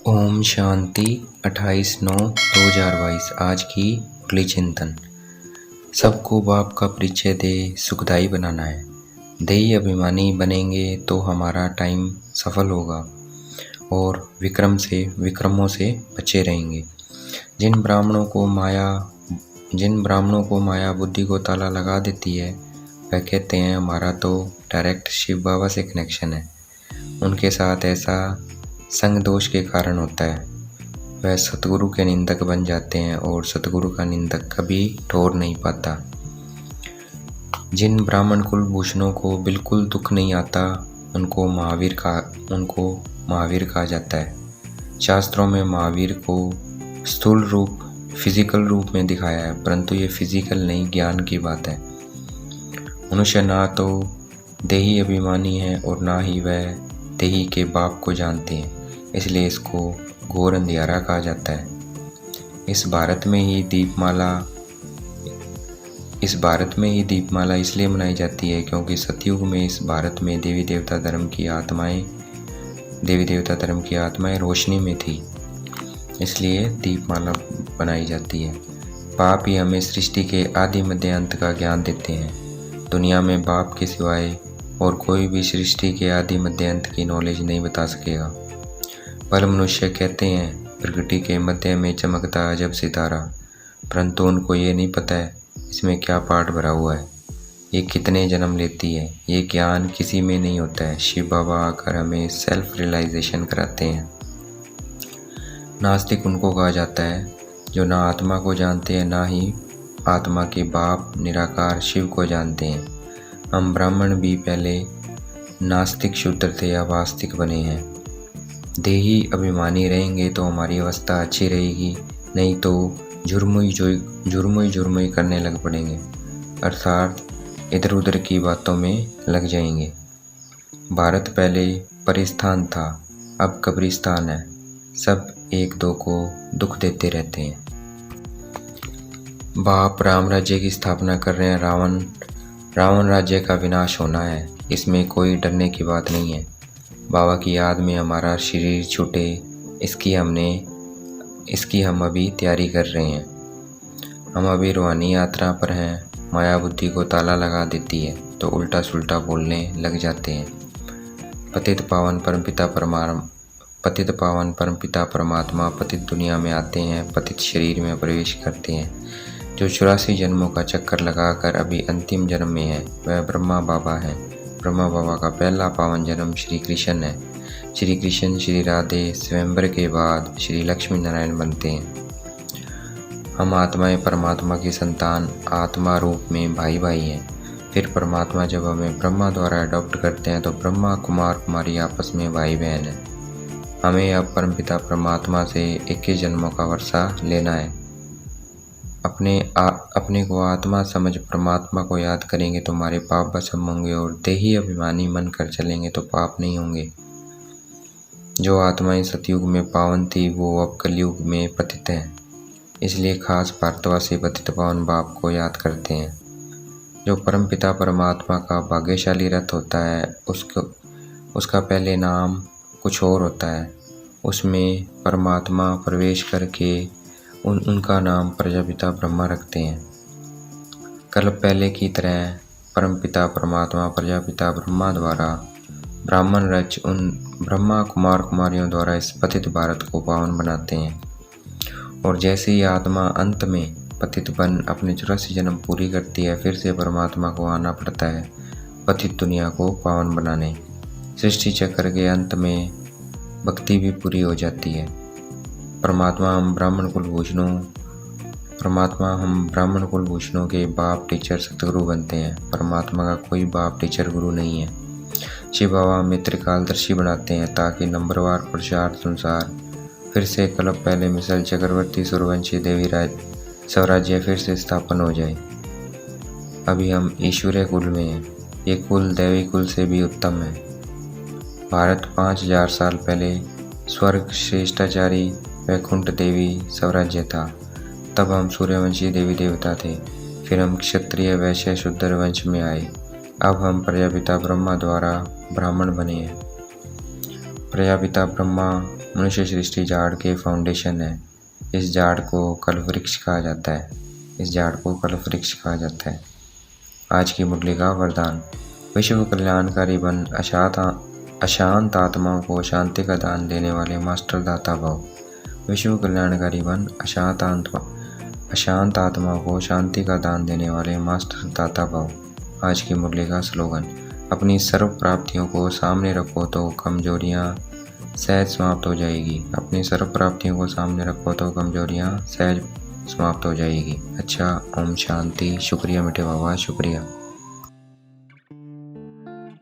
ओम शांति 28/9/2022। आज की मुरली चिंतन। सबको बाप का परिचय दे, सुखदाई बनाना है। देही अभिमानी बनेंगे तो हमारा टाइम सफल होगा और विक्रमों से बचे रहेंगे। जिन ब्राह्मणों को माया बुद्धि को ताला लगा देती है, वह कहते हैं हमारा तो डायरेक्ट शिव बाबा से कनेक्शन है। उनके साथ ऐसा संग दोष के कारण होता है। वह सतगुरु के निंदक बन जाते हैं और सतगुरु का निंदक कभी ठोर नहीं पाता। जिन ब्राह्मण कुलभूषणों को बिल्कुल दुख नहीं आता, उनको महावीर कहा जाता है। शास्त्रों में महावीर को स्थूल रूप फिजिकल रूप में दिखाया है, परंतु ये फिजिकल नहीं, ज्ञान की बात है। मनुष्य ना तो देही अभिमानी है और ना ही वह देही के बाप को जानते हैं, इसलिए इसको घोर अंधियारा कहा जाता है। इस भारत में ही दीपमाला इसलिए मनाई जाती है क्योंकि सतयुग में इस भारत में देवी देवता धर्म की आत्माएं रोशनी में थी, इसलिए दीपमाला बनाई जाती है। बाप ही हमें सृष्टि के आदि मध्य अंत का ज्ञान देते हैं। दुनिया में बाप के सिवाय और कोई भी सृष्टि के आदि मध्य अंत की नॉलेज नहीं बता सकेगा। भले मनुष्य कहते हैं प्रकृति के मध्य में चमकता अजब सितारा, परंतु उनको ये नहीं पता है इसमें क्या पार्ट भरा हुआ है, ये कितने जन्म लेती है। ये ज्ञान किसी में नहीं होता है। शिव बाबा आकर हमें सेल्फ रियलाइजेशन कराते हैं। नास्तिक उनको कहा जाता है जो ना आत्मा को जानते हैं, ना ही आत्मा के बाप निराकार शिव को जानते हैं। हम ब्राह्मण भी पहले नास्तिक शूद्र थे, अब आस्तिक बने हैं। देही अभिमानी रहेंगे तो हमारी अवस्था अच्छी रहेगी, नहीं तो जुर्मुई करने लग पड़ेंगे, अर्थात इधर उधर की बातों में लग जाएंगे। भारत पहले परिस्थान था, अब कब्रिस्तान है। सब एक दो को दुख देते रहते हैं। बाप राम राज्य की स्थापना कर रहे हैं। रावण राज्य का विनाश होना है, इसमें कोई डरने की बात नहीं है। बाबा की याद में हमारा शरीर छूटे, इसकी हम अभी तैयारी कर रहे हैं। हम अभी रूहानी यात्रा पर हैं। माया बुद्धि को ताला लगा देती है तो उल्टा सुल्टा बोलने लग जाते हैं। पतित पावन परमपिता परमात्मा पतित दुनिया में आते हैं, पतित शरीर में प्रवेश करते हैं। जो 84 जन्मों का चक्कर लगाकर अभी अंतिम जन्म में है, वह ब्रह्मा बाबा है। ब्रह्मा बाबा का पहला पावन जन्म श्री कृष्ण है। श्री कृष्ण श्री राधे स्वयंवर के बाद श्री लक्ष्मी नारायण बनते हैं। हम आत्माएं परमात्मा की संतान आत्मा रूप में भाई भाई हैं। फिर परमात्मा जब हमें ब्रह्मा द्वारा अडॉप्ट करते हैं तो ब्रह्मा कुमार कुमारी आपस में भाई बहन हैं। हमें अब परमपिता परमात्मा से 21 जन्मों का वर्षा लेना है। अपने को आत्मा समझ परमात्मा को याद करेंगे तो हमारे पाप भस्म होंगे, और देही अभिमानी मन कर चलेंगे तो पाप नहीं होंगे। जो आत्माएं सतयुग में पावन थी वो अब कलयुग में पतित हैं, इसलिए खास भारतवासी पतित पावन बाप को याद करते हैं। जो परमपिता परमात्मा का भाग्यशाली रथ होता है, उसका पहले नाम कुछ और होता है। उसमें परमात्मा प्रवेश करके उनका नाम प्रजापिता ब्रह्मा रखते हैं। कल पहले की तरह परमपिता परमात्मा प्रजापिता ब्रह्मा द्वारा ब्राह्मण रच उन ब्रह्मा कुमार कुमारियों द्वारा इस पतित भारत को पावन बनाते हैं। और जैसे ही आत्मा अंत में पतित बन अपने 84 जन्म पूरी करती है, फिर से परमात्मा को आना पड़ता है पतित दुनिया को पावन बनाने। सृष्टि चक्र के अंत में भक्ति भी पूरी हो जाती है। परमात्मा हम ब्राह्मण कुलभूषणों के बाप टीचर सतगुरु बनते हैं। परमात्मा का कोई बाप टीचर गुरु नहीं है। शिव बाबा हमें त्रिकालदर्शी बनाते हैं ताकि नंबरवार प्रचार संसार फिर से कल्प पहले मिसल चक्रवर्ती सूर्यवंशी देवी स्वराज्य फिर से स्थापन हो जाए। अभी हम ईश्वरीय कुल में हैं। ये कुल दैवी कुल से भी उत्तम है। भारत 5000 साल पहले स्वर्ग श्रेष्ठाचारी वैकुंठ देवी स्वराज्य था। तब हम सूर्यवंशी देवी देवता थे। फिर हम क्षत्रिय वैश्य शूद्र वंश में आए। अब हम प्रजापिता ब्रह्मा द्वारा ब्राह्मण बने हैं। प्रजापिता ब्रह्मा मनुष्य सृष्टि झाड़ के फाउंडेशन है। इस झाड़ को कल्पवृक्ष कहा जाता है। इस झाड़ को कल्पवृक्ष कहा जाता है। आज की मुरली का वरदान। विश्व कल्याणकारी बन, अशांत आत्माओं को शांति का दान देने वाले मास्टर दाता भव। विश्व कल्याणकारी बन, अशांत आत्माओं को शांति का दान देने वाले मास्टर दाता भव। आज की मुरली का स्लोगन। अपनी सर्व प्राप्तियों को सामने रखो तो कमजोरियां सहज समाप्त हो जाएगी। अपनी सर्व प्राप्तियों को सामने रखो तो कमजोरियां सहज समाप्त हो जाएगी। अच्छा, ओम शांति। शुक्रिया मीठे बाबा, शुक्रिया।